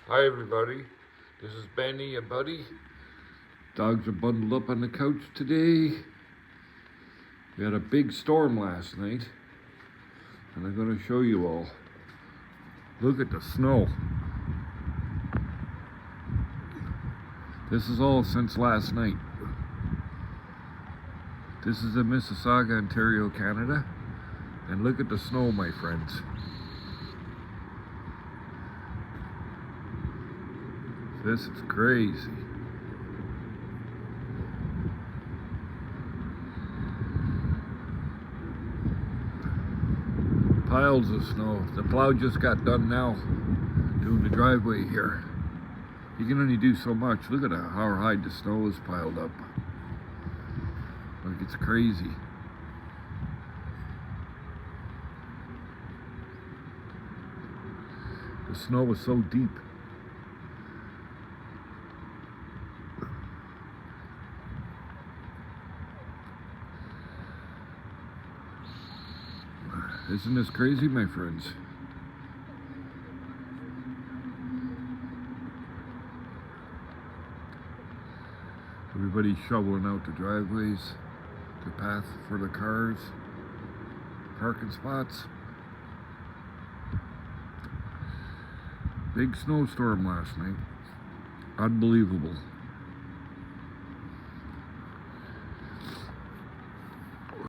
Hi everybody, this is Benny and Buddy. Dogs are bundled up on the couch today. We had a big storm last night, and I'm going to show you all. Look at the snow. This is all since last night. This is in Mississauga, Ontario, Canada. And look at the snow, my friends. This is crazy. Piles of snow. The plow just got done now doing the driveway here. You can only do so much. Look at how high the snow is piled up. Like it's crazy. The snow is so deep. Isn't this crazy, my friends? Everybody's shoveling out the driveways, the path for the cars, parking spots. Big snowstorm last night. Unbelievable.